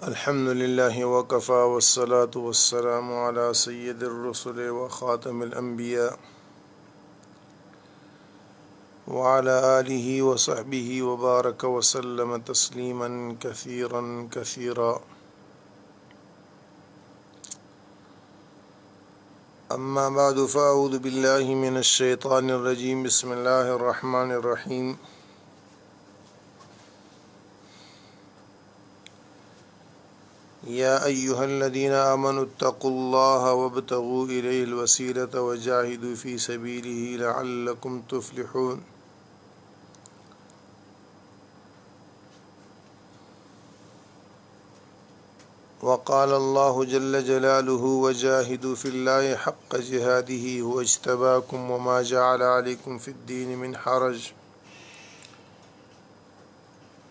الحمد لله وكفى والصلاة والسلام على سيد الرسل وخاتم الأنبياء وعلى آله وصحبه وبارك وسلم تسليما كثيرا كثيرا. أما بعد فأعوذ بالله من الشيطان الرجيم. بسم الله الرحمن الرحيم. يا أيها الذين آمنوا اتقوا الله وابتغوا إليه الوسيلة وجاهدوا في سبيله لعلكم تفلحون. وقال الله جل جلاله وجاهدوا في الله حق جهاده هو اجتباكم وما جعل عليكم في الدين من حرج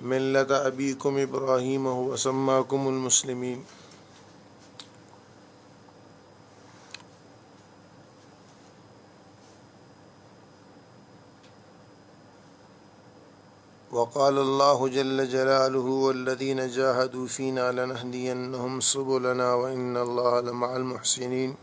ملة أبيكم إبراهيم هو سماكم المسلمين. وقال الله جل جلاله والذين جاهدوا فينا لنهدينهم سبلنا وإن الله لمع المحسنين.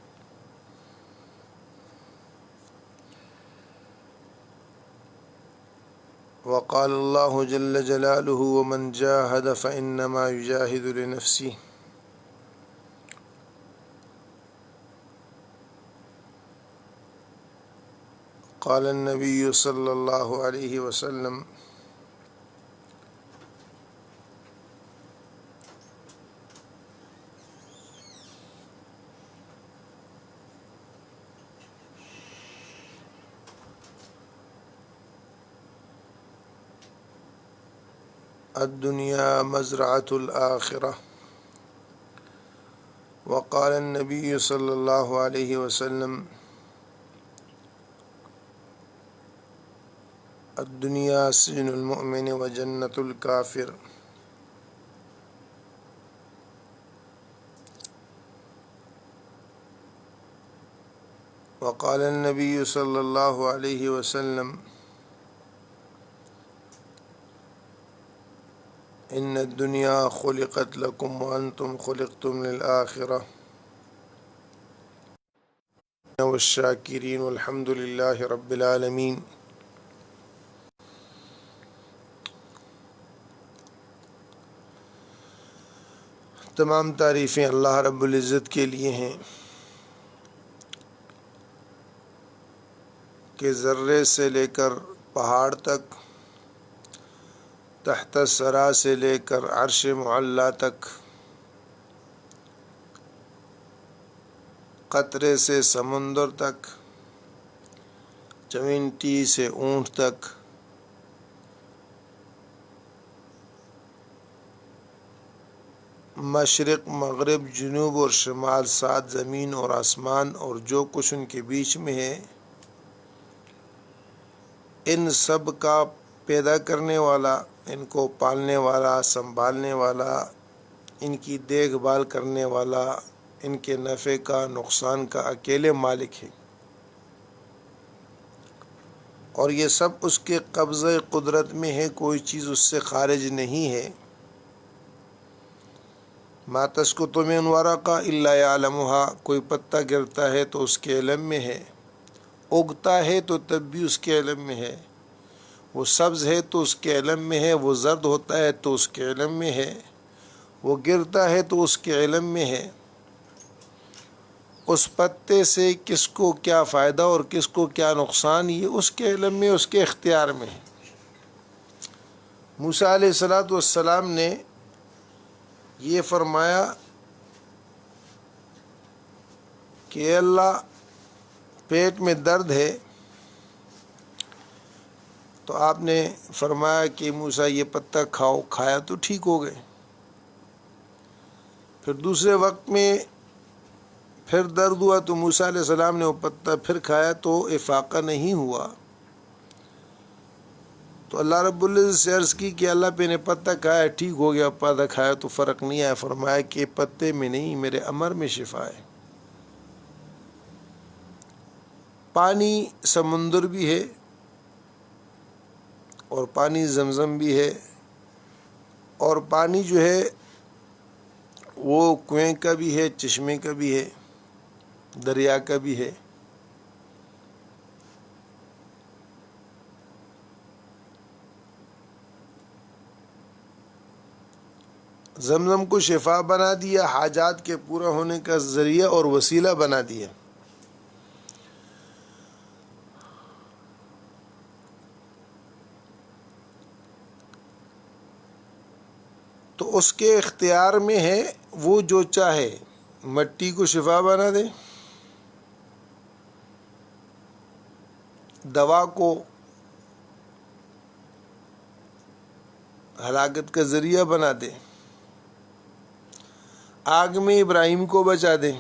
وقال الله جل جلاله ومن جاهد فإنما يجاهد لنفسه. قال النبي صلى الله عليه وسلم الدنيا مزرعة الآخرة. وقال النبي صلى الله عليه وسلم الدنيا سجن المؤمن وجنة الكافر. وقال النبي صلى الله عليه وسلم إن الدنيا خلقت لكم وأنتم خلقتم للآخرة والشاكرين والحمد لله رب العالمين. تمام تعریفیں اللہ رب العزت کے لیے ہیں کہ ذرے سے لے کر پہاڑ تک، تحت الثری سے لے کر عرش معلی تک، قطرے سے سمندر تک، چونٹی سے اونٹ تک، مشرق مغرب جنوب اور شمال، سات زمین اور آسمان اور جو کچھ ان کے بیچ میں ہے، ان سب کا پیدا کرنے والا، ان کو پالنے والا، سنبھالنے والا، ان کی دیکھ بھال کرنے والا، ان کے نفع کا نقصان کا اکیلے مالک ہے، اور یہ سب اس کے قبضہ قدرت میں ہے، کوئی چیز اس سے خارج نہیں ہے. ما تسقط من ورقہ الا یعلمها، کوئی پتا گرتا ہے تو اس کے علم میں ہے، اگتا ہے تو تب بھی اس کے علم میں ہے، وہ سبز ہے تو اس کے علم میں ہے، وہ زرد ہوتا ہے تو اس کے علم میں ہے، وہ گرتا ہے تو اس کے علم میں ہے. اس پتے سے کس کو کیا فائدہ اور کس کو کیا نقصان، یہ اس کے علم میں، اس کے اختیار میں ہے. موسیٰ علیہ السلام نے یہ فرمایا کہ اللہ پیٹ میں درد ہے، تو آپ نے فرمایا کہ موسیٰ یہ پتہ کھاؤ، کھایا تو ٹھیک ہو گئے. پھر دوسرے وقت میں پھر درد ہوا تو موسیٰ علیہ السلام نے وہ پتہ پھر کھایا تو افاقہ نہیں ہوا. تو اللہ رب العزت سے عرض کی کہ اللہ پہ نے پتہ کھایا ٹھیک ہو گیا، پتہ کھایا تو فرق نہیں آیا. فرمایا کہ پتے میں نہیں، میرے امر میں شفا ہے. پانی سمندر بھی ہے اور پانی زمزم بھی ہے، اور پانی جو ہے وہ کنویں کا بھی ہے، چشمے کا بھی ہے، دریا کا بھی ہے۔ زمزم کو شفا بنا دیا، حاجات کے پورا ہونے کا ذریعہ اور وسیلہ بنا دیا۔ تو اس کے اختیار میں ہے، وہ جو چاہے مٹی کو شفا بنا دے، دوا کو ہلاکت کا ذریعہ بنا دے، آگ میں ابراہیم کو بچا دے،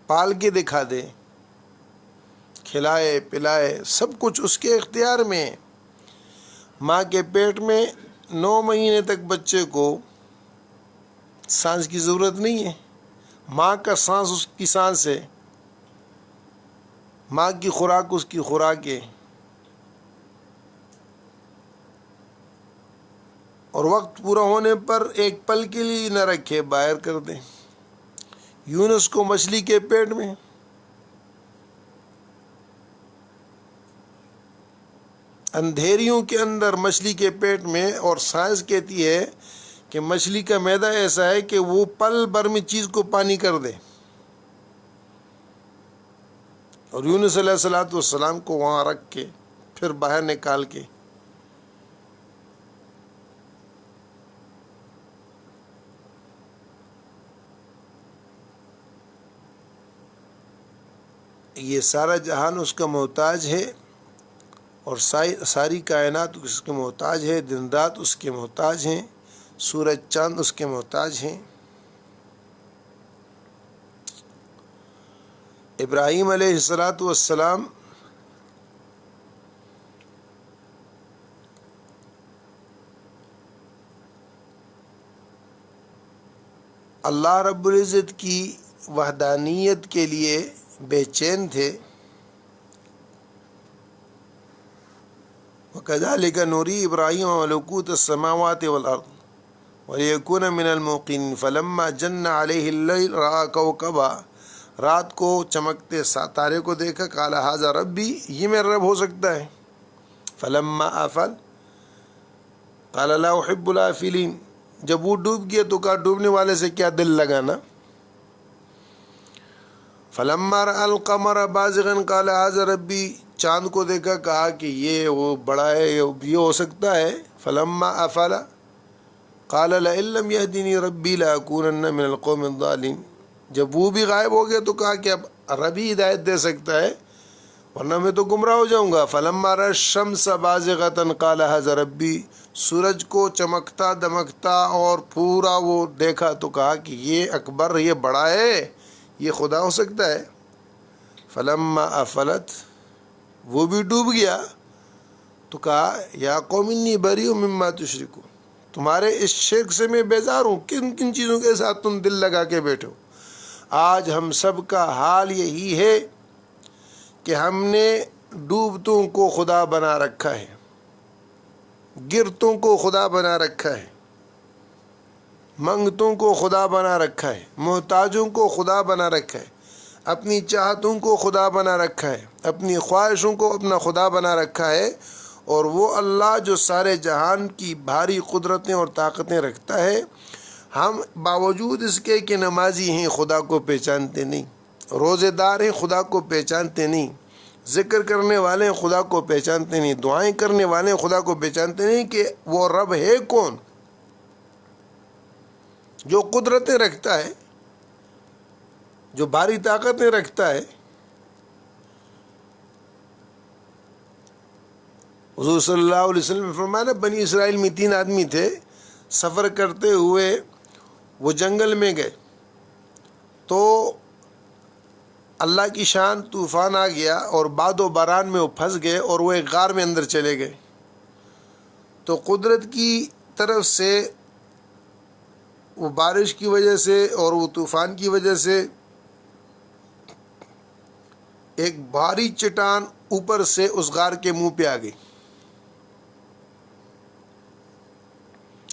پال کے دکھا دے، کھلائے پلائے، سب کچھ اس کے اختیار میں ہے۔ ماں کے پیٹ میں 9 مہینے تک بچے کو سانس کی ضرورت نہیں ہے، ماں کا سانس اس کی سانس ہے، ماں کی خوراک اس کی خوراک ہے، اور وقت پورا ہونے پر ایک پل کے لیے نہ رکھے، باہر کر دے۔ یونس کو مچھلی کے پیٹ میں، اندھیریوں کے اندر مچھلی کے پیٹ میں، اور سائنس کہتی ہے کہ مچھلی کا معدہ ایسا ہے کہ وہ پل بھر میں چیز کو پانی کر دے، اور یونس علیہ السلام کو وہاں رکھ کے پھر باہر نکال کے یہ سارا جہان اس کا محتاج ہے، اور ساری کائنات اس کے محتاج ہے، دن رات اس کے محتاج ہیں، سورج چاند اس کے محتاج ہیں۔ ابراہیم علیہ السلام اللہ رب العزت کی وحدانیت کے لیے بے چین تھے۔ وَكَذَلِكَ نُرِي إِبْرَاهِيمَ مَلَكُوتَ السَّمَاوَاتِ وَالْأَرْضِ وَلِيَكُونَ مِنَ الْمُوقِنِينَ فَلَمَّا جَنَّ عَلَيْهِ اللَّيْلُ رَأَىٰ كَوْكَبًا، رات کو چمکتے تارے کو دیکھا، قَالَ هَٰذَا رَبِّي، یہ میرا رب ہو سکتا ہے۔ فَلَمَّا أَفَلَ قَالَ لَا أُحِبُّ الْآفِلِينَ، جب وہ ڈوب گیا تو کہا ڈوبنے والے سے کیا دل لگانا۔ فَلَمَّا رَأَى الْقَمَرَ بَازِغًا قَالَ هَٰذَا رَبِّي، چاند کو دیکھا، کہا کہ یہ وہ بڑا ہے، یہ ہو سکتا ہے۔ فَلَمَّا أَفَلَ قَالَ لَئِن لَّمْ يَهْدِنِي رَبِّي لَأَكُونَنَّ مِنَ الْقَوْمِ الضَّالِينَ، جب وہ بھی غائب ہو گیا تو کہا کہ اب رب ہی ہدایت دے سکتا ہے، ورنہ میں تو گمراہ ہو جاؤں گا۔ فَلَمَّا رَأَى الشَّمْسَ بَازِغَةً قَالَ هَٰذَا رَبِّي، سورج کو چمکتا دمکتا اور پورا وہ دیکھا تو کہا کہ یہ اکبر، یہ بڑا ہے، یہ خدا ہو سکتا ہے۔ فَلَمَّا أَفَلَتْ، وہ بھی ڈوب گیا تو کہا یا قوم انی بریء مما تشرکون، تمہارے اس شرک سے میں بیزار ہوں، کن کن چیزوں کے ساتھ تم دل لگا کے بیٹھو۔ آج ہم سب کا حال یہی ہے کہ ہم نے ڈوبتوں کو خدا بنا رکھا ہے، گرتوں کو خدا بنا رکھا ہے، منگتوں کو خدا بنا رکھا ہے، محتاجوں کو خدا بنا رکھا ہے، اپنی چاہتوں کو خدا بنا رکھا ہے، اپنی خواہشوں کو اپنا خدا بنا رکھا ہے، اور وہ اللہ جو سارے جہان کی بھاری قدرتیں اور طاقتیں رکھتا ہے، ہم باوجود اس کے کہ نمازی ہیں خدا کو پہچانتے نہیں، روزے دار ہیں خدا کو پہچانتے نہیں، ذکر کرنے والے ہیں خدا کو پہچانتے نہیں، دعائیں کرنے والے ہیں خدا کو پہچانتے نہیں کہ وہ رب ہے کون جو قدرتیں رکھتا ہے، جو بھاری طاقتیں رکھتا ہے۔ حضور صلی اللہ علیہ وسلم نے فرمایا، بنی اسرائیل میں 3 آدمی تھے، سفر کرتے ہوئے وہ جنگل میں گئے تو اللہ کی شان طوفان آ گیا اور باد و باران میں وہ پھنس گئے اور وہ ایک غار میں اندر چلے گئے، تو قدرت کی طرف سے وہ بارش کی وجہ سے اور وہ طوفان کی وجہ سے ایک بھاری چٹان اوپر سے اس غار کے منہ پہ آ گئی۔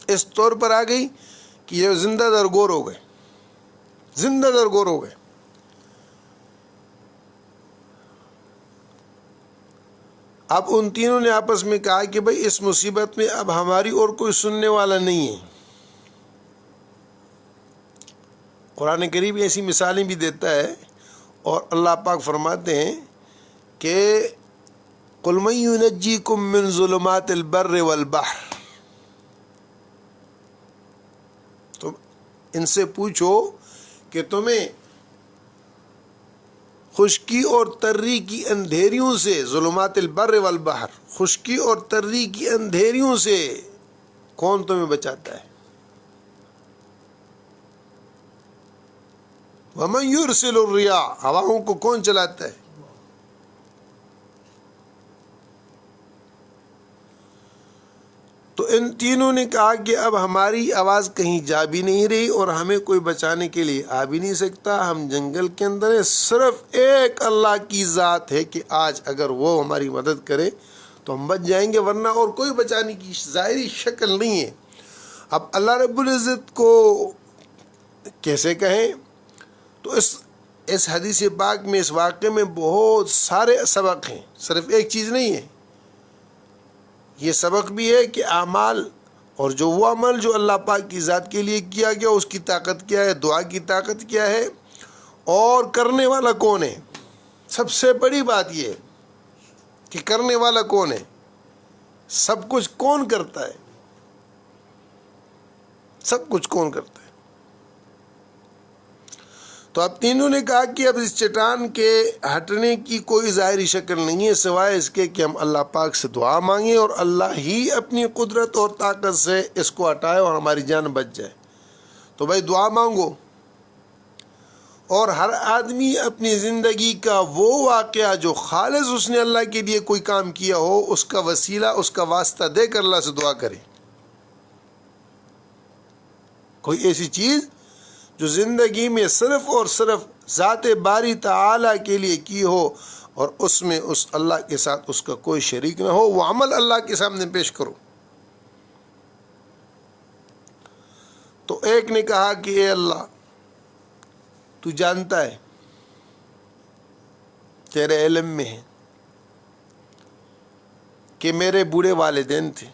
اس طور پر آ گئی کہ یہ زندہ درگور ہو گئے، زندہ درگور ہو گئے۔ اب ان تینوں نے آپس میں کہا کہ بھئی اس مصیبت میں اب ہماری اور کوئی سننے والا نہیں ہے۔ قرآن کریم ایسی مثالیں بھی دیتا ہے، اور اللہ پاک فرماتے ہیں کہ قُلْ مَن يُنَجِّيكُم مِّن ظُلُمَاتِ الْبَرِّ وَالْبَحْرِ، تو ان سے پوچھو کہ تمہیں خشکی اور تری کی اندھیریوں سے، ظلمات البر والبحر، خشکی اور تری کی اندھیریوں سے کون تمہیں بچاتا ہے؟ وَمَن يُرْسِلُ الرِّيَاحَ، ہواؤں کو کون چلاتا ہے؟ تو ان تینوں نے کہا کہ اب ہماری آواز کہیں جا بھی نہیں رہی اور ہمیں کوئی بچانے کے لیے آ بھی نہیں سکتا، ہم جنگل کے اندر ہیں، صرف ایک اللہ کی ذات ہے کہ آج اگر وہ ہماری مدد کرے تو ہم بچ جائیں گے، ورنہ اور کوئی بچانے کی ظاہری شکل نہیں ہے۔ اب اللہ رب العزت کو کیسے کہیں؟ تو اس حدیث پاک میں، اس واقعے میں بہت سارے سبق ہیں، صرف ایک چیز نہیں ہے۔ یہ سبق بھی ہے کہ اعمال اور جو وہ عمل جو اللہ پاک کی ذات کے لیے کیا گیا اس کی طاقت کیا ہے، دعا کی طاقت کیا ہے، اور کرنے والا کون ہے۔ سب سے بڑی بات یہ ہے کہ کرنے والا کون ہے، سب کچھ کون کرتا ہے، سب کچھ کون کرتا ہے۔ تو اب تینوں نے کہا کہ اب اس چٹان کے ہٹنے کی کوئی ظاہری شکل نہیں ہے سوائے اس کے کہ ہم اللہ پاک سے دعا مانگیں اور اللہ ہی اپنی قدرت اور طاقت سے اس کو ہٹائے اور ہماری جان بچ جائے۔ تو بھائی دعا مانگو، اور ہر آدمی اپنی زندگی کا وہ واقعہ جو خالص اس نے اللہ کے لیے کوئی کام کیا ہو، اس کا وسیلہ، اس کا واسطہ دے کر اللہ سے دعا کرے۔ کوئی ایسی چیز جو زندگی میں صرف اور صرف ذات باری تعالی کے لیے کی ہو اور اس میں اس اللہ کے ساتھ اس کا کوئی شریک نہ ہو، وہ عمل اللہ کے سامنے پیش کرو۔ تو ایک نے کہا کہ اے اللہ، تو جانتا ہے، تیرے علم میں ہے کہ میرے بوڑھے والدین تھے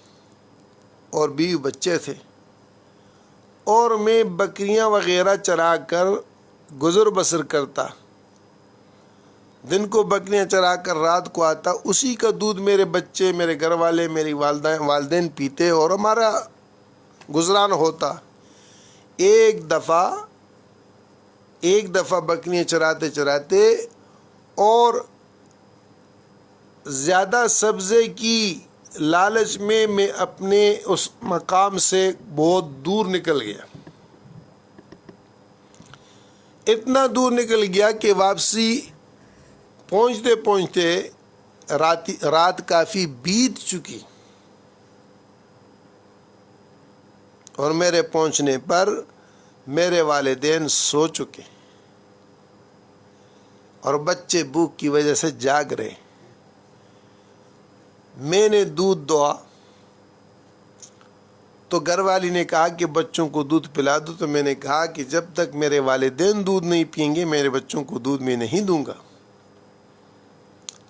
اور بیوی بچے تھے، اور میں بکریاں وغیرہ چرا کر گزر بسر کرتا، دن کو بکریاں چرا کر رات کو آتا، اسی کا دودھ میرے بچے، میرے گھر والے، میری والدین پیتے اور ہمارا گزران ہوتا۔ ایک دفعہ بکریاں چراتے چراتے اور زیادہ سبزے کی لالچ میں اپنے اس مقام سے بہت دور نکل گیا، اتنا دور نکل گیا کہ واپسی پہنچتے پہنچتے رات کافی بیت چکی، اور میرے پہنچنے پر میرے والدین سو چکے اور بچے بھوک کی وجہ سے جاگ رہے۔ میں نے دودھ دہا تو گھر والی نے کہا کہ بچوں کو دودھ پلا دو، تو میں نے کہا کہ جب تک میرے والدین دودھ نہیں پئیں گے میرے بچوں کو دودھ میں نہیں دوں گا۔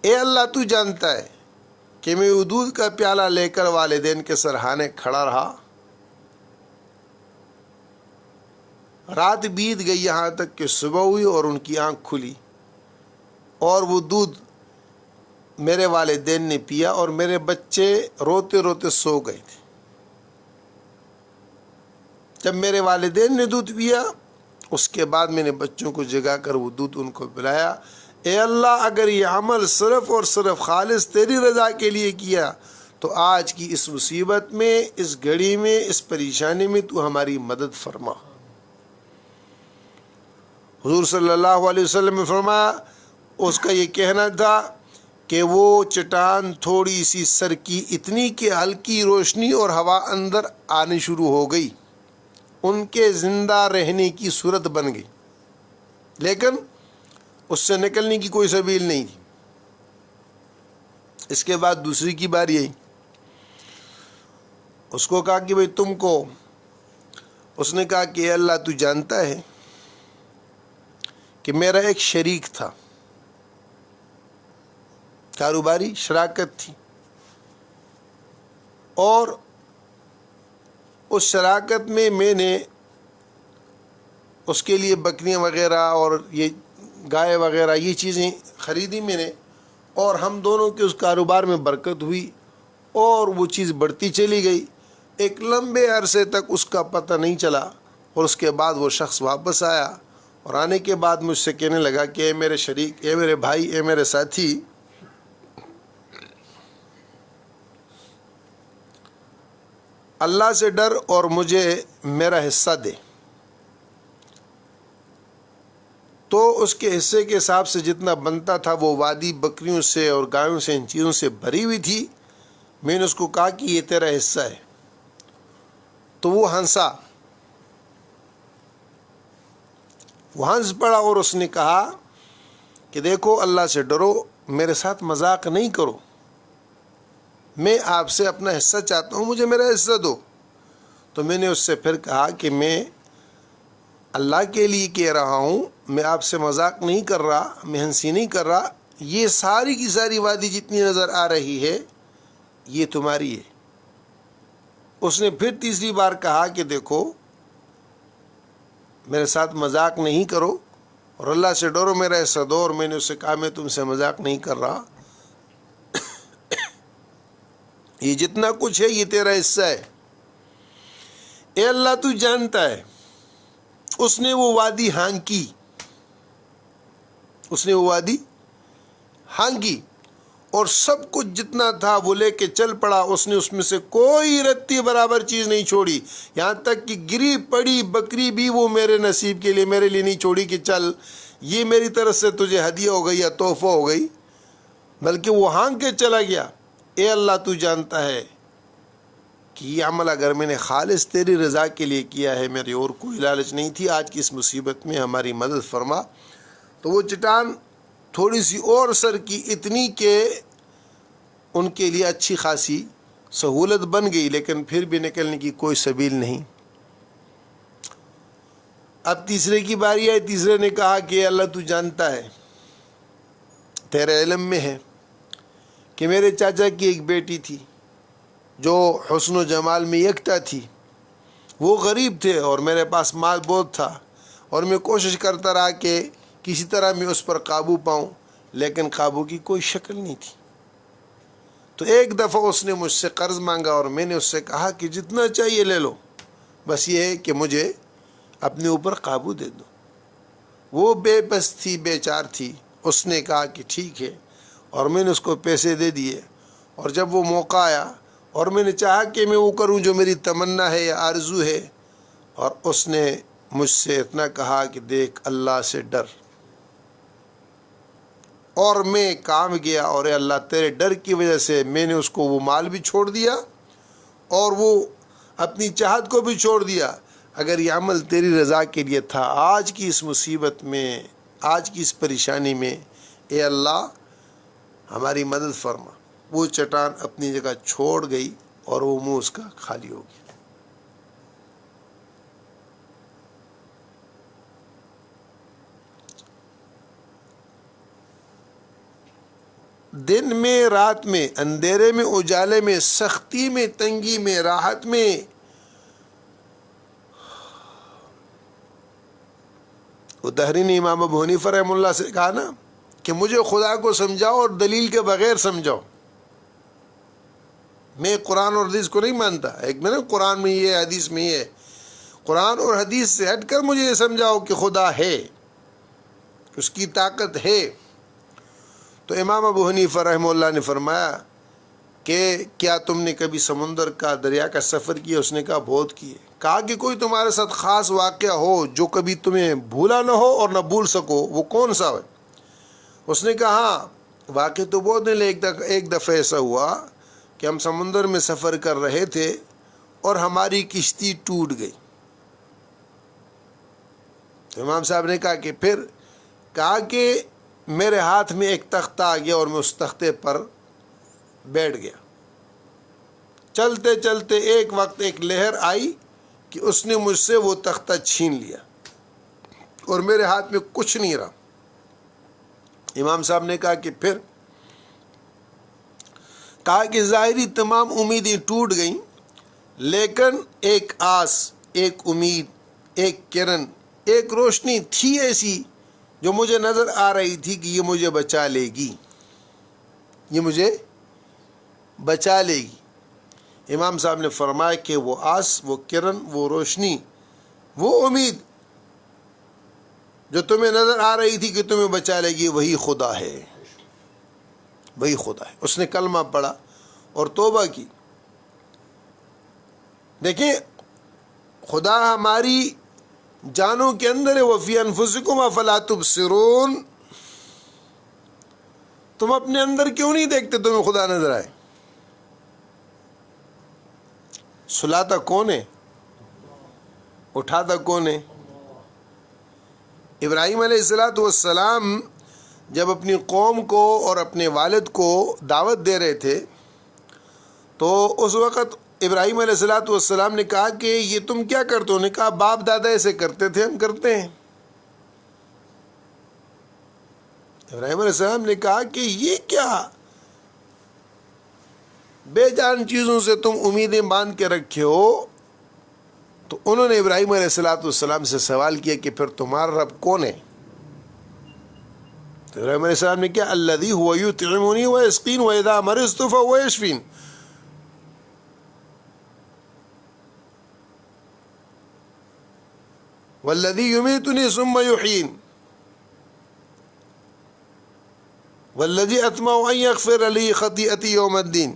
اے اللہ، تو جانتا ہے کہ میں وہ دودھ کا پیالہ لے کر والدین کے سرہانے کھڑا رہا، رات بیت گئی، یہاں تک کہ صبح ہوئی اور ان کی آنکھ کھلی، اور وہ دودھ میرے والدین نے پیا اور میرے بچے روتے روتے سو گئے تھے۔ جب میرے والدین نے دودھ پیا، اس کے بعد میں نے بچوں کو جگا کر وہ دودھ ان کو پلایا۔ اے اللہ، اگر یہ عمل صرف اور صرف خالص تیری رضا کے لیے کیا تو آج کی اس مصیبت میں، اس گھڑی میں، اس پریشانی میں تو ہماری مدد فرما۔ حضور صلی اللہ علیہ وسلم نے فرمایا، اس کا یہ کہنا تھا کہ وہ چٹان تھوڑی سی سرکی، اتنی کہ ہلکی روشنی اور ہوا اندر آنی شروع ہو گئی، ان کے زندہ رہنے کی صورت بن گئی، لیکن اس سے نکلنے کی کوئی سبیل نہیں تھی۔ اس کے بعد دوسری کی باری آئی، اس کو کہا کہ بھئی تم کو، اس نے کہا کہ اے اللہ تو جانتا ہے کہ میرا ایک شریک تھا، کاروباری شراکت تھی، اور اس شراکت میں نے اس کے لیے بکریاں وغیرہ اور یہ گائے وغیرہ یہ چیزیں خریدی میں نے، اور ہم دونوں کے اس کاروبار میں برکت ہوئی اور وہ چیز بڑھتی چلی گئی۔ ایک لمبے عرصے تک اس کا پتہ نہیں چلا، اور اس کے بعد وہ شخص واپس آیا، اور آنے کے بعد مجھ سے کہنے لگا کہ اے میرے شریک، اے میرے بھائی، اے میرے ساتھی، اللہ سے ڈر اور مجھے میرا حصہ دے۔ تو اس کے حصے کے حساب سے جتنا بنتا تھا وہ وادی بکریوں سے اور گایوں سے، ان چیزوں سے بھری ہوئی تھی۔ میں نے اس کو کہا کہ یہ تیرا حصہ ہے، تو وہ ہنسا، وہ ہنس پڑا، اور اس نے کہا کہ دیکھو اللہ سے ڈرو، میرے ساتھ مذاق نہیں کرو، میں آپ سے اپنا حصہ چاہتا ہوں، مجھے میرا حصہ دو۔ تو میں نے اس سے پھر کہا کہ میں اللہ کے لیے کہہ رہا ہوں، میں آپ سے مذاق نہیں کر رہا، میں ہنسی نہیں کر رہا، یہ ساری کی ساری وادی جتنی نظر آ رہی ہے یہ تمہاری ہے۔ اس نے پھر تیسری بار کہا کہ دیکھو میرے ساتھ مذاق نہیں کرو اور اللہ سے ڈرو، میرا حصہ دو، اور میں نے اس سے کہا میں تم سے مذاق نہیں کر رہا، یہ جتنا کچھ ہے یہ تیرا حصہ ہے، اے اللہ تو جانتا ہے۔ اس نے وہ وادی ہانکی، اس نے وہ وادی ہانکی، اور سب کچھ جتنا تھا وہ لے کے چل پڑا۔ اس نے اس میں سے کوئی رتی برابر چیز نہیں چھوڑی، یہاں تک کہ گری پڑی بکری بھی وہ میرے نصیب کے لیے، میرے لیے نہیں چھوڑی کہ چل یہ میری طرف سے تجھے ہدیہ ہو گئی یا تحفہ ہو گئی، بلکہ وہ ہانک کے چلا گیا۔ اے اللہ تو جانتا ہے کہ یہ عمل اگر میں نے خالص تیری رضا کے لیے کیا ہے، میری اور کوئی لالچ نہیں تھی، آج کی اس مصیبت میں ہماری مدد فرما۔ تو وہ چٹان تھوڑی سی اور سر کی، اتنی کہ ان کے لیے اچھی خاصی سہولت بن گئی، لیکن پھر بھی نکلنے کی کوئی سبیل نہیں۔ اب تیسرے کی باری آئی، تیسرے نے کہا کہ اللہ تو جانتا ہے، تیرے علم میں ہے کہ میرے چاچا کی ایک بیٹی تھی جو حسن و جمال میں یکتا تھی، وہ غریب تھے اور میرے پاس مال بہت تھا، اور میں کوشش کرتا رہا کہ کسی طرح میں اس پر قابو پاؤں، لیکن قابو کی کوئی شکل نہیں تھی۔ تو ایک دفعہ اس نے مجھ سے قرض مانگا، اور میں نے اس سے کہا کہ جتنا چاہیے لے لو، بس یہ ہے کہ مجھے اپنے اوپر قابو دے دو۔ وہ بے بس تھی، بے چار تھی۔ اس نے کہا کہ ٹھیک ہے، اور میں نے اس کو پیسے دے دیے، اور جب وہ موقع آیا اور میں نے چاہا کہ میں وہ کروں جو میری تمنا ہے یا آرزو ہے، اور اس نے مجھ سے اتنا کہا کہ دیکھ اللہ سے ڈر، اور میں کام گیا، اور اے اللہ تیرے ڈر کی وجہ سے میں نے اس کو وہ مال بھی چھوڑ دیا اور وہ اپنی چاہت کو بھی چھوڑ دیا۔ اگر یہ عمل تیری رضا کے لیے تھا، آج کی اس مصیبت میں، آج کی اس پریشانی میں، اے اللہ ہماری مدد فرما۔ وہ چٹان اپنی جگہ چھوڑ گئی اور وہ منہ اس کا خالی ہو گیا۔ دن میں، رات میں، اندھیرے میں، اجالے میں، سختی میں، تنگی میں، راحت میں، وہ دہری نے امام ابو حنیفہ رحمہ اللہ سے کہا نا کہ مجھے خدا کو سمجھاؤ اور دلیل کے بغیر سمجھاؤ، میں قرآن اور حدیث کو نہیں مانتا۔ ایک میں نے قرآن میں یہ ہے، حدیث میں یہ ہے، قرآن اور حدیث سے ہٹ کر مجھے یہ سمجھاؤ کہ خدا ہے، اس کی طاقت ہے۔ تو امام ابو حنیفہ رحمہ اللہ نے فرمایا کہ کیا تم نے کبھی سمندر کا، دریا کا سفر کیا؟ اس نے کہا بہت کیے۔ کہا کہ کوئی تمہارے ساتھ خاص واقعہ ہو جو کبھی تمہیں بھولا نہ ہو اور نہ بھول سکو، وہ کون سا ہے؟ اس نے کہا ہاں واقع تو بہت نہیں، ایک دفعہ ایسا ہوا کہ ہم سمندر میں سفر کر رہے تھے اور ہماری کشتی ٹوٹ گئی۔ تو امام صاحب نے کہا کہ پھر؟ کہا کہ میرے ہاتھ میں ایک تختہ آ گیا اور میں اس تختے پر بیٹھ گیا، چلتے چلتے ایک وقت ایک لہر آئی کہ اس نے مجھ سے وہ تختہ چھین لیا اور میرے ہاتھ میں کچھ نہیں رہا۔ امام صاحب نے کہا کہ پھر کہا کہ ظاہری تمام امیدیں ٹوٹ گئیں، لیکن ایک آس، ایک امید، ایک کرن، ایک روشنی تھی ایسی جو مجھے نظر آ رہی تھی کہ یہ مجھے بچا لے گی، یہ مجھے بچا لے گی۔ امام صاحب نے فرمایا کہ وہ آس، وہ کرن، وہ روشنی، وہ امید جو تمہیں نظر آ رہی تھی کہ تمہیں بچا لے گی، وہی خدا ہے، وہی خدا ہے۔ اس نے کلمہ پڑھا اور توبہ کی۔ دیکھیں خدا ہماری جانوں کے اندر ہے، وَفِي أَنفُسِكُمْ أَفَلَا تُبْصِرُونَ۔ تم اپنے اندر کیوں نہیں دیکھتے تمہیں خدا نظر آئے؟ سلاتا کون ہے؟ اٹھاتا کون ہے؟ ابراہیم علیہ السلام جب اپنی قوم کو اور اپنے والد کو دعوت دے رہے تھے تو اس وقت ابراہیم علیہ السلام نے کہا کہ یہ تم کیا کرتے ہو؟ نے کہا باپ دادا ایسے کرتے تھے، ہم کرتے ہیں۔ ابراہیم علیہ السلام نے کہا کہ یہ کیا بے جان چیزوں سے تم امیدیں باندھ کے رکھے ہو؟ تو انہوں نے ابراہیم علیہ السلام سے سوال کیا کہ پھر تمہارا رب کون ہے؟ تو ابراہیم علیہ السلام نے کیا الذی هو یطعمنی ویسقین واذا مرضت فهو یشفین۔ والذی یمیتنی ثم یحیین والذی اطمع ان یغفر لی خطیئتی یوم الدین۔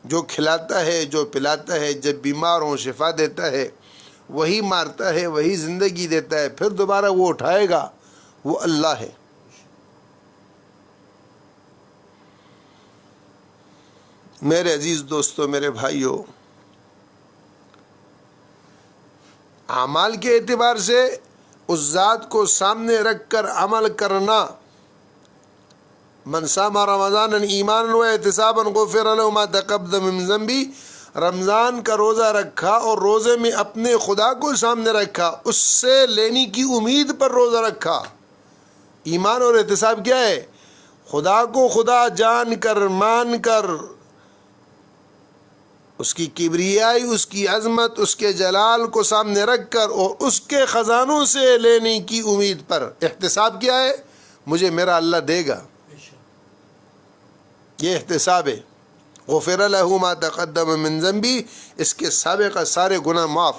جو کھلاتا ہے، جو پلاتا ہے، جب بیمار ہوں شفا دیتا ہے، وہی مارتا ہے، وہی زندگی دیتا ہے، پھر دوبارہ وہ اٹھائے گا، وہ اللہ ہے۔ میرے عزیز دوستو، میرے بھائیو، اعمال کے اعتبار سے اس ذات کو سامنے رکھ کر عمل کرنا، من صام رمضان ایمانا و احتسابا غفر له ما تقدم من ذنبی، رمضان کا روزہ رکھا اور روزے میں اپنے خدا کو سامنے رکھا، اس سے لینے کی امید پر روزہ رکھا۔ ایمان اور احتساب کیا ہے؟ خدا کو خدا جان کر، مان کر، اس کی کبریائی، اس کی عظمت، اس کے جلال کو سامنے رکھ کر اور اس کے خزانوں سے لینے کی امید پر۔ احتساب کیا ہے؟ مجھے میرا اللہ دے گا، یہ احتساب ہے۔ غفر له ما تقدم من ذنبی، اس کے سابقہ سارے گناہ معاف۔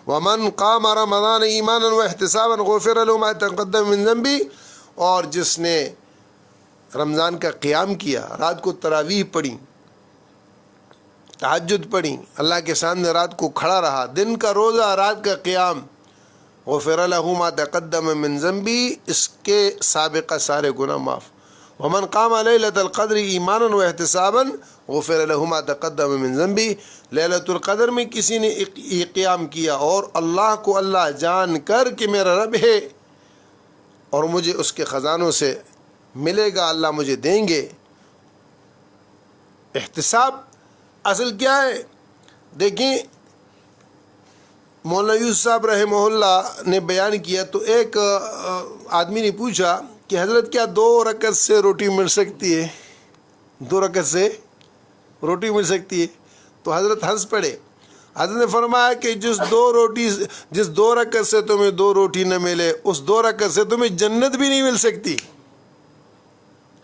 ومن قام رمضان ایمانا واحتسابا غفر له ما تقدم من ذنبی، اور جس نے رمضان کا قیام کیا، رات کو تراویح پڑھی، تہجد پڑھی، اللہ کے سامنے رات کو کھڑا رہا، دن کا روزہ، رات کا قیام، غفر له ما تقدم من ذنبی، اس کے سابقہ سارے گناہ معاف۔ ومن قام لیلۃ القدر ایمانا واحتسابا غفر له ما تقدم من ذنبی، لیلۃ القدر میں کسی نے یہ قیام کیا اور اللہ کو اللہ جان کر کہ میرا رب ہے اور مجھے اس کے خزانوں سے ملے گا، اللہ مجھے دیں گے۔ احتساب اصل کیا ہے؟ دیکھیں مولانا یوسف صاحب رحمہ اللہ نے بیان کیا تو ایک آدمی نے پوچھا کہ حضرت کیا 2 رکعت سے روٹی مل سکتی ہے؟ 2 رکعت سے روٹی مل سکتی ہے؟ تو حضرت ہنس پڑے۔ حضرت نے فرمایا کہ جس 2 رکعت سے تمہیں 2 روٹی نہ ملے، اس 2 رکعت سے تمہیں جنت بھی نہیں مل سکتی،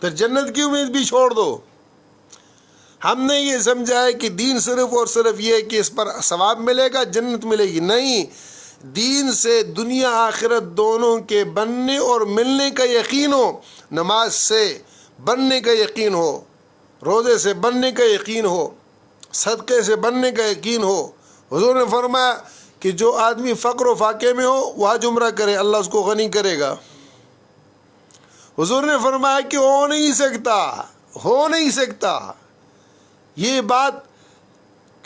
پھر جنت کی امید بھی چھوڑ دو۔ ہم نے یہ سمجھا ہے کہ دین صرف اور صرف یہ ہے کہ اس پر ثواب ملے گا، جنت ملے گی۔ نہیں، دین سے دنیا آخرت دونوں کے بننے اور ملنے کا یقین ہو، نماز سے بننے کا یقین ہو، روزے سے بننے کا یقین ہو، صدقے سے بننے کا یقین ہو۔ حضور نے فرمایا کہ جو آدمی فقر و فاقے میں ہو وہ حج عمرہ کرے، اللہ اس کو غنی کرے گا۔ حضور نے فرمایا کہ ہو نہیں سکتا، یہ بات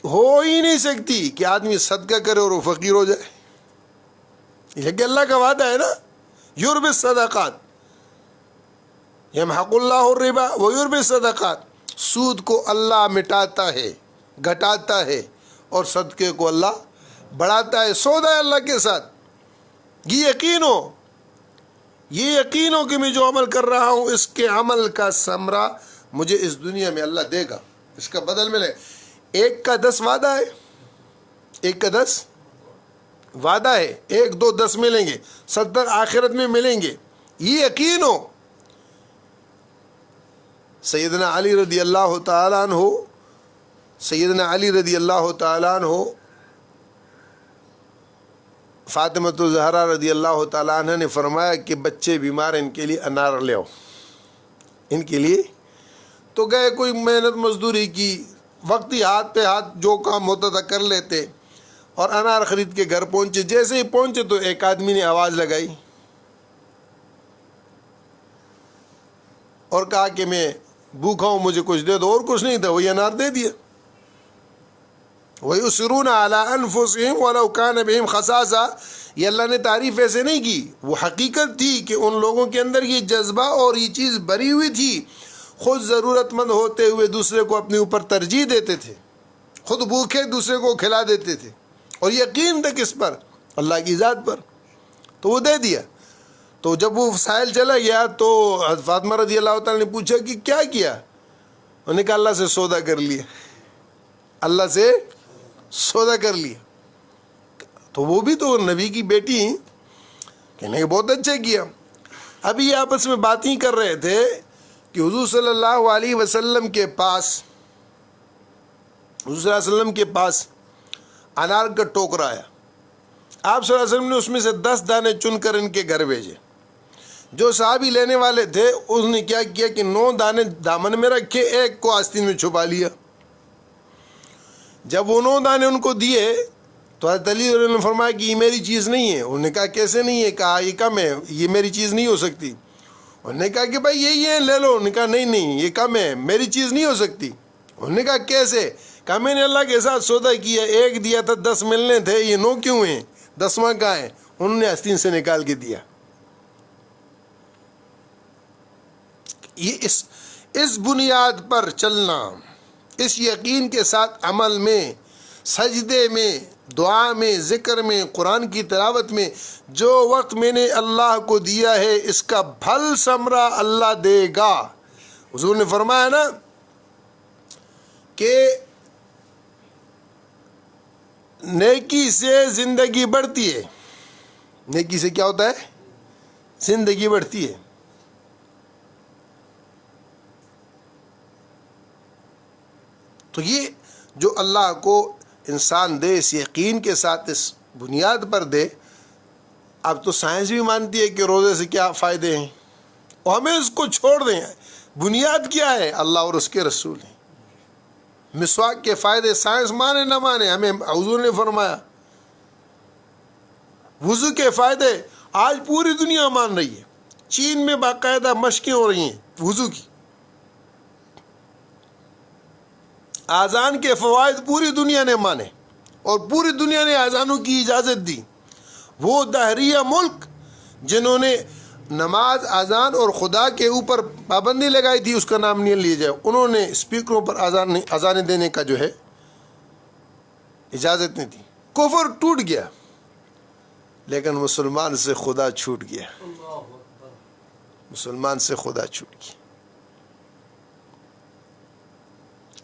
ہو ہی نہیں سکتی کہ آدمی صدقہ کرے اور وہ فقیر ہو جائے۔ یہ کہ اللہ کا وعدہ ہے نا، یربی الصدقات، یمحق اللہ الربا ویربی الصدقات، سود کو اللہ مٹاتا ہے، گھٹاتا ہے، اور صدقے کو اللہ بڑھاتا ہے۔ سودا ہے اللہ کے ساتھ، یہ یقین ہو کہ میں جو عمل کر رہا ہوں اس کے عمل کا ثمرہ مجھے اس دنیا میں اللہ دے گا، اس کا بدل ملے۔ 1 کا 10 وعدہ ہے، 1 کا 10 وعدہ ہے، 1 2 10 ملیں گے، 70 آخرت میں ملیں گے، یہ یقین ہو۔ سیدنا علی رضی اللہ تعالیٰ عنہ فاطمۃ الزہرا رضی اللہ تعالیٰ عنہ نے فرمایا کہ بچے بیمار ہیں، ان کے لیے انار لے آؤ، ان کے لیے۔ تو گئے، کوئی محنت مزدوری کی، وقتی ہاتھ پہ ہاتھ جو کام ہوتا تھا کر لیتے، اور انار خرید کے گھر پہنچے۔ جیسے ہی پہنچے تو ایک آدمی نے آواز لگائی اور کہا کہ میں بھوکا ہوں، مجھے کچھ دے دو، اور کچھ نہیں تھا، وہی انار دے دیا۔ وَيُسِرُونَ عَلَىٰ أَنفُسِهِمْ وَلَوْ كَانَ بِهِمْ خَصَاصَةٌ، یہ اللہ نے تعریف ایسے نہیں کی، وہ حقیقت تھی کہ ان لوگوں کے اندر یہ جذبہ اور یہ چیز بری ہوئی تھی، خود ضرورت مند ہوتے ہوئے دوسرے کو اپنے اوپر ترجیح دیتے تھے، خود بھوکے دوسرے کو کھلا دیتے تھے، اور یقین تھا کس پر؟ اللہ کی ذات پر، تو وہ دے دیا۔ تو جب وہ سائل چلا گیا تو فاطمہ رضی اللہ تعالیٰ نے پوچھا کہ کیا کیا؟ انہوں نے کہا اللہ سے سودا کر لیا، اللہ سے سودا کر لیا۔ تو وہ بھی تو نبی کی بیٹی ہیں، کہنے کہ بہت اچھا کیا۔ ابھی یہ آپس میں باتیں کر رہے تھے کہ حضور صلی اللہ علیہ وسلم کے پاس انار کا ٹوکرا آیا۔ آپ صلی اللہ علیہ وسلم نے اس میں سے 10 دانے چن کر ان کے گھر بھیجے۔ جو صحابی لینے والے تھے اس نے کیا کیا کہ 9 دانے دامن میں رکھے، 1 کو آستین میں چھپا لیا۔ جب وہ 9 دانے ان کو دیے تو حضرت علی رضی اللہ عنہ نے فرمایا کہ یہ میری چیز نہیں ہے۔ انہوں نے کہا کیسے نہیں ہے؟ کہا یہ کم ہے، یہ میری چیز نہیں ہو سکتی۔ انہوں نے کہا کہ بھائی یہی ہے، لے لو۔ انہوں نے کہا نہیں یہ کم ہے، میری چیز نہیں ہو سکتی۔ انہوں نے کہا کیسے؟ کہا میں نے اللہ کے ساتھ سودا کیا، 1 دیا تھا، 10 ملنے تھے، یہ 9 کیوں ہیں؟ 10واں کہاں ہے؟ انہوں نے آستین سے نکال کے دیا۔ یہ اس بنیاد پر چلنا، اس یقین کے ساتھ عمل میں، سجدے میں، دعا میں، ذکر میں، قرآن کی تلاوت میں، جو وقت میں نے اللہ کو دیا ہے اس کا پھل ثمرہ اللہ دے گا۔ حضور نے فرمایا نا کہ نیکی سے زندگی بڑھتی ہے، نیکی سے کیا ہوتا ہے؟ زندگی بڑھتی ہے۔ تو یہ جو اللہ کو انسان دے اس یقین کے ساتھ، اس بنیاد پر دے۔ اب تو سائنس بھی مانتی ہے کہ روزے سے کیا فائدے ہیں، اور ہمیں اس کو چھوڑ دیں۔ بنیاد کیا ہے؟ اللہ اور اس کے رسول ہیں۔ مسواک کے فائدے سائنس مانے نہ مانے، ہمیں حضور نے فرمایا۔ وضو کے فائدے آج پوری دنیا مان رہی ہے، چین میں باقاعدہ مشقیں ہو رہی ہیں وضو کی۔ آذان کے فوائد پوری دنیا نے مانے، اور پوری دنیا نے آذانوں کی اجازت دی۔ وہ دہریہ ملک جنہوں نے نماز، آذان اور خدا کے اوپر پابندی لگائی تھی، اس کا نام نہیں لیا جائے، انہوں نے اسپیکروں پر آذانیں دینے کا جو ہے اجازت نہیں دی۔ کفر ٹوٹ گیا، لیکن مسلمان سے خدا چھوٹ گیا، مسلمان سے خدا چھوٹ گیا۔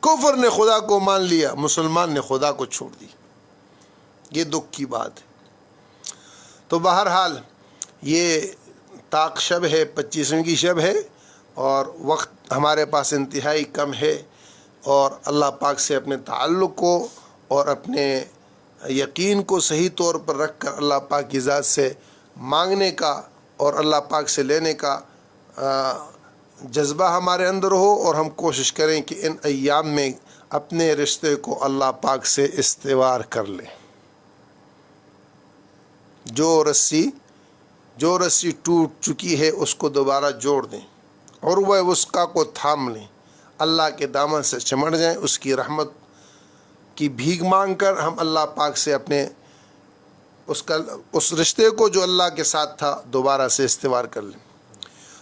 کفر نے خدا کو مان لیا، مسلمان نے خدا کو چھوڑ دی۔ یہ دکھ کی بات ہے۔ تو بہرحال یہ طاق شب ہے، 25ویں کی شب ہے، اور وقت ہمارے پاس انتہائی کم ہے، اور اللہ پاک سے اپنے تعلق کو اور اپنے یقین کو صحیح طور پر رکھ کر اللہ پاک کی ذات سے مانگنے کا اور اللہ پاک سے لینے کا جذبہ ہمارے اندر ہو، اور ہم کوشش کریں کہ ان ایام میں اپنے رشتے کو اللہ پاک سے استوار کر لیں۔ جو رسی ٹوٹ چکی ہے اس کو دوبارہ جوڑ دیں، اور وہ وثقہ کو تھام لیں، اللہ کے دامن سے چمٹ جائیں، اس کی رحمت کی بھیک مانگ کر ہم اللہ پاک سے اپنے اس رشتے کو جو اللہ کے ساتھ تھا دوبارہ سے استوار کر لیں۔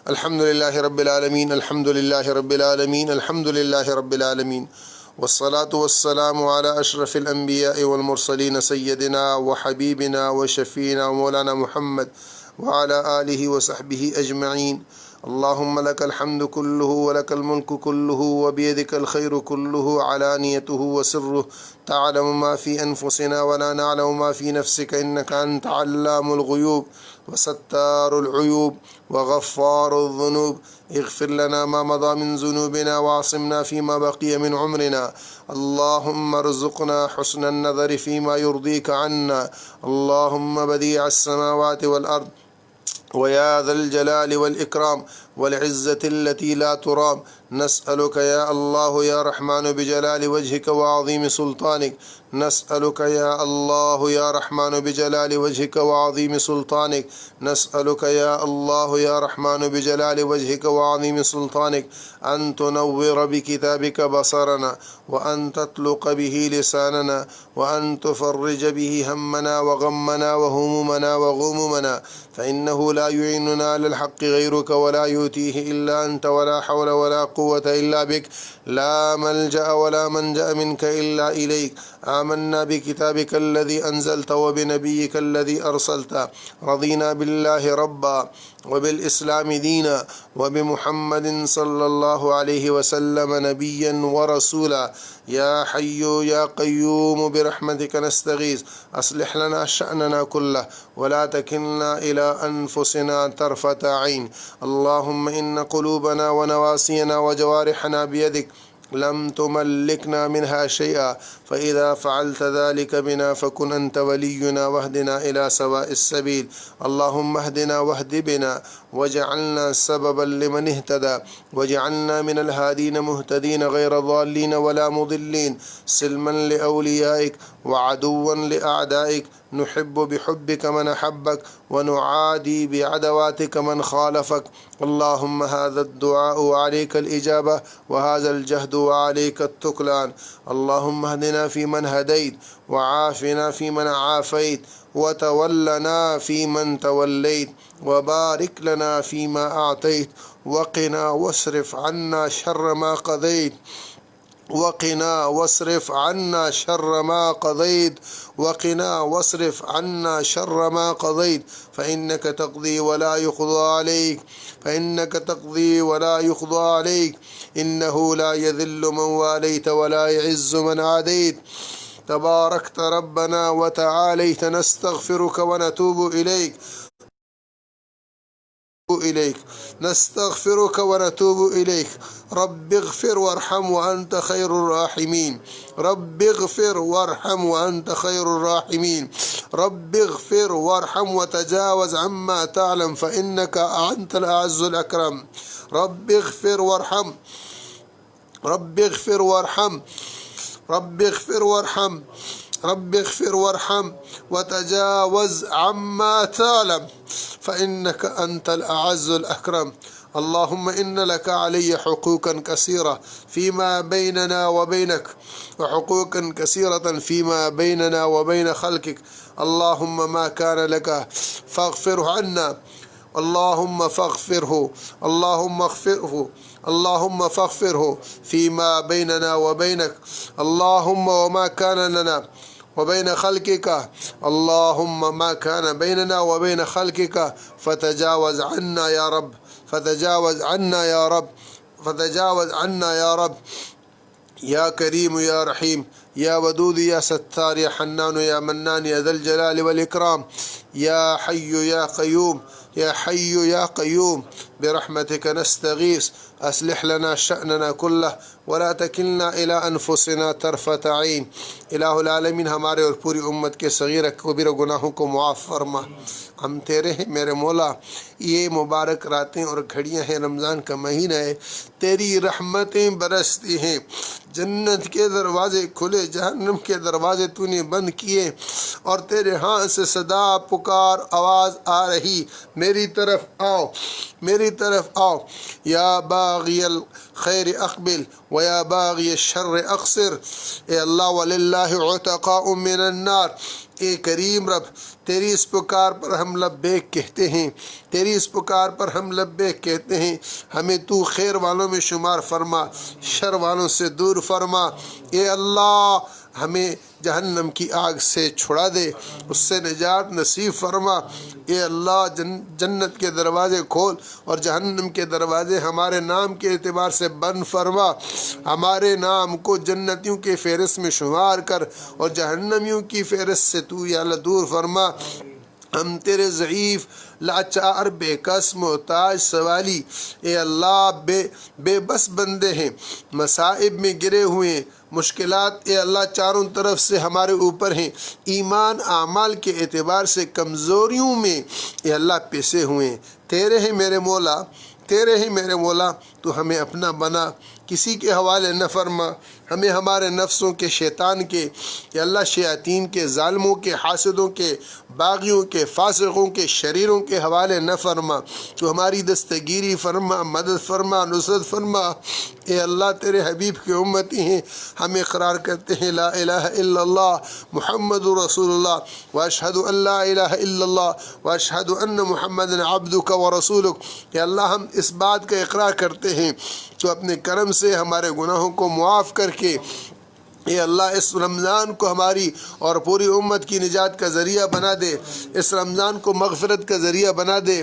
الحمد للہ رب العالمین، الحمد للہ رب العالمین، الحمد للہ رب العالمین، والصلاة والسلام على اشرف الانبیاء والمرسلین سیدنا وحبیبنا وشفینا مولانا محمد وعلى آلہ وصحبہ اجمعین۔ اللہم لک الحمد کلہ ولک الملک کلہ وبیدک الخیر کلہ علانیتہ وسرہ، تعلم ما فی انفسنا ولا نعلم ما فی نفسک انک انت علام الغیوب وستار العیوب وغفار الذنوب، اغفر لنا ما مضى من ذنوبنا وعصمنا فيما بقي من عمرنا، اللهم ارزقنا حسن النظر فيما يرضيك عنا، اللهم بديع السماوات والأرض ويا ذا الجلال والإكرام والعزة التي لا ترام، نسألك يا الله يا رحمن بجلال وجهك وعظيم سلطانك، نسألك يا الله يا رحمن بجلال وجهك وعظيم سلطانك، نسألك يا الله يا رحمن بجلال وجهك وعظيم سلطانك أن تنور بكتابك بصرنا، وأن تطلق به لساننا، وأن تفرج به همنا وغمنا وهمومنا وغمومنا، فإنه لا يعيننا على الحق غيرك ولا يؤتيه إلا أنت، ولا حول ولا قوة إلا بك، لا ملجأ ولا منجأ منك إلا إليك، آمنا بكتابك الذي أنزلت وبنبيك الذي أرسلت، رضينا بالله ربا وبالإسلام دينا وبمحمد صلى الله عليه وسلم نبيا ورسولا، يا حي يا قيوم برحمتك نستغيث، أصلح لنا شأننا كله ولا تكلنا إلى أنفسنا طرفة عين، اللهم إن قلوبنا ونواسينا وجوارحنا بيدك، لم تملكنا منها شيئا، فإذا فعلت ذلك بنا فكن أنت ولينا واهدنا إلى سواء السبيل، اللهم اهدنا واهد بنا واجعلنا سببا لمن اهتدى، واجعلنا من الهادين مهتدين غير ضالين ولا مضلين، سلما لأوليائك وعدوا لأعدائك، نحب بحبك من أحبك ونعادي بعدواتك من خالفك، اللهم هذا الدعاء وعليك الإجابة، وهذا الجهد وعليك التكلان، اللهم اهدنا فيمن هديت، وعافنا فيمن عافيت، وتولنا فيمن توليت، وبارك لنا فيما أعطيت، وقنا واصرف عنا شر ما قضيت، وقنا واصرف عنا شر ما قضيت، وقنا واصرف عنا شر ما قضيت، فإنك تقضي ولا يقضى عليك، فإنك تقضي ولا يقضى عليك، إنه لا يذل من واليت ولا يعز من عاديت، تباركت ربنا وتعاليت، نستغفرك ونتوب إليك، نستغفرك ونتوب إليك، رب اغفر وارحم وأنت خير الراحمين، رب اغفر وارحم وأنت خير الراحمين، رب اغفر وارحم وتجاوز عما تعلم فإنك أنت الأعز الأكرم، رب اغفر وارحم، رب اغفر وارحم، رب اغفر وارحم، رب اغفر وارحم وتجاوز عما تعلم فإنك أنت الأعز الأكرم، اللهم إن لك علي حقوقا كثيرة فيما بيننا وبينك، وحقوقا كثيرة فيما بيننا وبين خلقك، اللهم ما كان لك فاغفره عنا، اللهم فاغفره، اللهم اغفره، اللهم فاغفره فيما بيننا وبينك، اللهم وما كان لنا وبين خلقك، اللهم ما كان بيننا وبين خلقك فتجاوز عنا يا رب، فتجاوز عنا يا رب، فتجاوز عنا يا رب، يا كريم يا رحيم يا ودود يا ستار يا حنان يا منان يا ذا الجلال والإكرام، يا حي يا قيوم، يا حي يا قيوم برحمتك نستغيث، أصلح لنا شأننا كله ولا تكلنا إلى أنفسنا طرفة عين، الہ العالمین ہمارے اور پوری امت کے صغیر کبیر گناہوں کو معاف فرما، ہم تیرے ہیں میرے مولا، یہ مبارک راتیں اور گھڑیاں ہیں، رمضان کا مہینہ ہے، تیری رحمتیں برستی ہیں، جنت کے دروازے کھلے، جہنم کے دروازے تو نے بند کیے، اور تیرے ہاں سے صدا پکار آواز آ رہی، میری طرف آؤ، میری طرف آؤ، یا باغی خیر اقبل ویا باغی الشر اقصر۔ اے اللہ وللہ عتقاء من النار، اے کریم رب تیری اس پکار پر ہم لبیک کہتے ہیں، تیری اس پکار پر ہم لبیک کہتے ہیں، ہمیں تو خیر والوں میں شمار فرما، شر والوں سے دور فرما۔ اے اللہ ہمیں جہنم کی آگ سے چھڑا دے، اس سے نجات نصیب فرما۔ اے اللہ جنت کے دروازے کھول اور جہنم کے دروازے ہمارے نام کے اعتبار سے بند فرما، ہمارے نام کو جنتیوں کے فہرست میں شمار کر اور جہنمیوں کی فہرست سے تو یا اللہ دور فرما۔ ہم تیرے ضعیف لاچار بے کس محتاج سوالی اے اللہ بے بس بندے ہیں، مصائب میں گرے ہوئے ہیں، مشکلات اے اللہ چاروں طرف سے ہمارے اوپر ہیں، ایمان اعمال کے اعتبار سے کمزوریوں میں اے اللہ پسے ہوئے ہیں۔ تیرے ہیں میرے مولا، تیرے ہی میرے مولا، تو ہمیں اپنا بنا، کسی کے حوالے نہ فرما، ہمیں ہمارے نفسوں کے، شیطان کے، یا اللہ شیاطین کے، ظالموں کے، حاسدوں کے، باغیوں کے، فاسقوں کے، شریروں کے حوالے نہ فرما، تو ہماری دستگیری فرما، مدد فرما، نصرت فرما۔ اے اللہ تیرے حبیب کے امتی ہیں، ہم اقرار کرتے ہیں لا الہ الا اللہ محمد رسول اللہ واشہد ان لا الہ الا اللہ واشہد ان محمد عبدک ورسولک۔ اے اللہ ہم اس بات کا اقرار کرتے ہیں تو اپنے کرم سے ہمارے گناہوں کو معاف کر کے اے اللہ اس رمضان کو ہماری اور پوری امت کی نجات کا ذریعہ بنا دے، اس رمضان کو مغفرت کا ذریعہ بنا دے،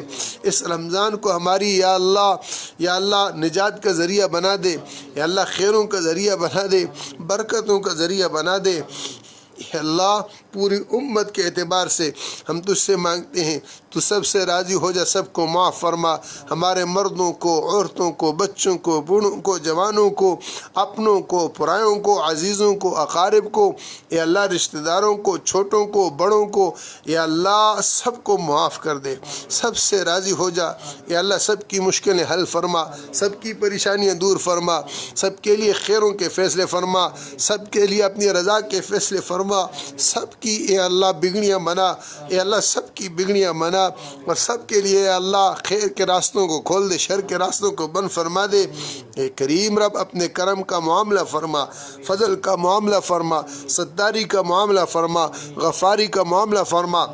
اس رمضان کو ہماری یا اللہ نجات کا ذریعہ بنا دے، یا اللہ خیروں کا ذریعہ بنا دے، برکتوں کا ذریعہ بنا دے۔ اے اللہ پوری امت کے اعتبار سے ہم تجھ سے مانگتے ہیں تو سب سے راضی ہو جا، سب کو معاف فرما، ہمارے مردوں کو، عورتوں کو، بچوں کو، بوڑھوں کو، جوانوں کو، اپنوں کو، پرایوں کو، عزیزوں کو، اقارب کو، اے اللہ رشتہ داروں کو، چھوٹوں کو، بڑوں کو، اے اللہ سب کو معاف کر دے، سب سے راضی ہو جا۔ اے اللہ سب کی مشکلیں حل فرما، سب کی پریشانیاں دور فرما، سب کے لیے خیروں کے فیصلے فرما، سب کے لیے اپنی رضا کے فیصلے فرما، سب کی اے اللہ بگڑیاں بنا، اے اللہ سب کی بگڑیاں بنا، اور سب کے لیے اے اللہ خیر کے راستوں کو کھول دے، شر کے راستوں کو بند فرما دے۔ اے کریم رب اپنے کرم کا معاملہ فرما، فضل کا معاملہ فرما، ستاری کا معاملہ فرما، غفاری کا معاملہ فرما۔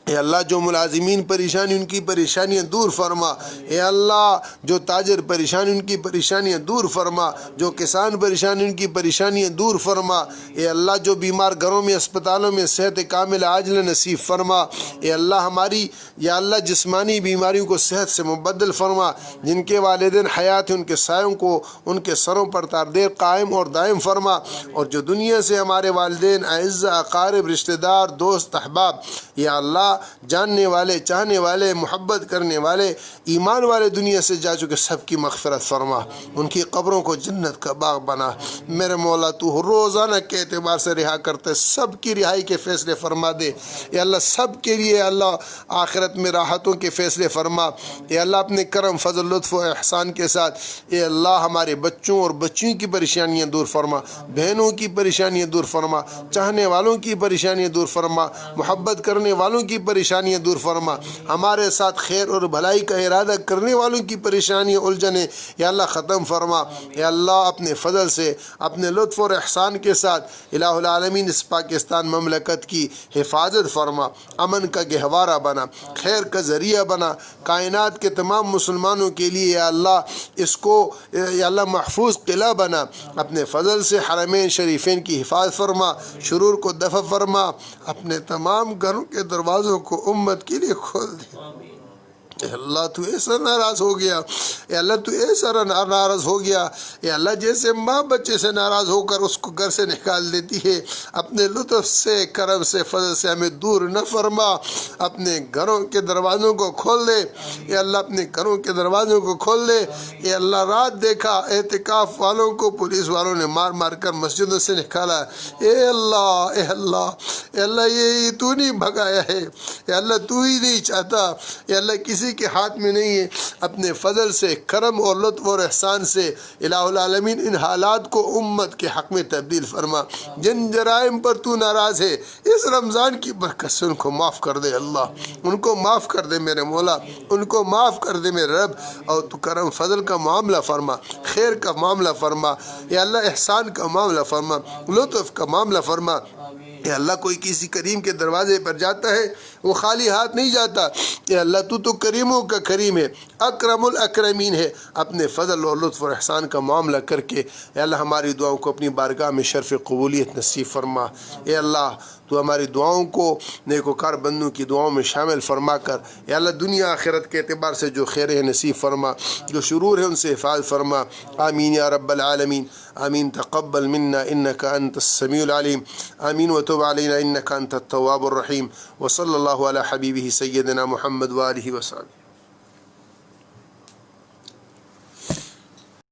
اے اللہ جو ملازمین پریشانی ان کی پریشانیاں دور فرما، اے اللہ جو تاجر پریشانی ان کی پریشانیاں دور فرما، جو کسان پریشانی ان کی پریشانیاں دور فرما، اے اللہ جو بیمار گھروں میں، اسپتالوں میں صحت کامل عاجل نصیب فرما، اے اللہ ہماری یا اللہ جسمانی بیماریوں کو صحت سے مبدل فرما، جن کے والدین حیات ہیں ان کے سایوں کو ان کے سروں پر تاردیر قائم اور دائم فرما، اور جو دنیا سے ہمارے والدین، اعزہ، اقارب، رشتہ دار، دوست، احباب یا اللہ جاننے والے، چاہنے والے، محبت کرنے والے، ایمان والے دنیا سے جا چکے، سب کی مغفرت فرما، ان کی قبروں کو جنت کا باغ بنا۔ میرے مولا تو روزانہ کے اعتبار سے رہا کرتے، سب کی رہائی کے فیصلے فرما دے، یا اللہ سب کے لیے اللہ آخرت میں راحتوں کے فیصلے فرما، یا اللہ اپنے کرم، فضل، لطف و احسان کے ساتھ اے اللہ ہمارے بچوں اور بچیوں کی پریشانیاں دور فرما، بہنوں کی پریشانیاں دور فرما، چاہنے والوں کی پریشانیاں دور فرما، محبت کرنے والوں کی پریشانیاں دور فرما، ہمارے ساتھ خیر اور بھلائی کا ارادہ کرنے والوں کی پریشانیاں الجھنیں یا اللہ ختم فرما، یا اللہ اپنے فضل سے، اپنے لطف اور احسان کے ساتھ الہ العالمین اس پاکستان مملکت کی حفاظت فرما، امن کا گہوارہ بنا، خیر کا ذریعہ بنا، کائنات کے تمام مسلمانوں کے لیے یا اللہ اس کو یا اللہ محفوظ قلعہ بنا، اپنے فضل سے حرمین شریفین کی حفاظت فرما، شرور کو دفع فرما، اپنے تمام گھروں کے دروازوں کو امت کے لیے کھول دے۔ اے اللہ تو ایسا ناراض ہو گیا، اے اللہ تو ایسا ناراض ہو گیا، اے اللہ جیسے ماں بچے سے ناراض ہو کر اس کو گھر سے نکال دیتی ہے، اپنے لطف سے، کرم سے، فضل سے ہمیں دور نہ فرما، اپنے گھروں کے دروازوں کو کھول دے، اے اللہ اپنے گھروں کے دروازوں کو کھول دے۔ اے اللہ رات دیکھا اعتکاف والوں کو پولیس والوں نے مار مار کر مسجدوں سے نکالا، اے اللہ اے اللہ اے اللہ یہ تو نہیں بھگایا ہے، اے اللہ تو ہی نہیں چاہتا، اے اللہ کسی کسی کے ہاتھ میں نہیں ہے، اپنے فضل سے، کرم اور لطف اور احسان سے الہ العالمین ان حالات کو امت کے حق میں تبدیل فرما۔ جن جرائم پر تو ناراض ہے اس رمضان کی برکت سے ان کو معاف کر دے اللہ، ان کو معاف کر دے میرے مولا، ان کو معاف کر دے میرے رب، اور تو کرم فضل کا معاملہ فرما، خیر کا معاملہ فرما یا اللہ، احسان کا معاملہ فرما، لطف کا معاملہ فرما یا اللہ۔ کوئی کسی کریم کے دروازے پر جاتا ہے وہ خالی ہاتھ نہیں جاتا، یا اللہ تو کریموں کا کریم ہے، اکرم الاکرمین ہے، اپنے فضل اور لطف اور احسان کا معاملہ کر کے یا اللہ ہماری دعاؤں کو اپنی بارگاہ میں شرف قبولیت نصیب فرما۔ اے اللہ تو ہماری دعاؤں کو نیکوکار بندوں کی دعاؤں میں شامل فرما کر یا اللہ دنیا آخرت کے اعتبار سے جو خیر ہے نصیب فرما، جو شرور ہے ان سے حفاظ فرما، آمین یا رب العالمین۔ آمین۔ تقبل منا انك انت السميع العليم، آمین وتب علينا انك انت التواب الرحيم، وصلى الله على حبيبه سيدنا محمد وآله وصحبه۔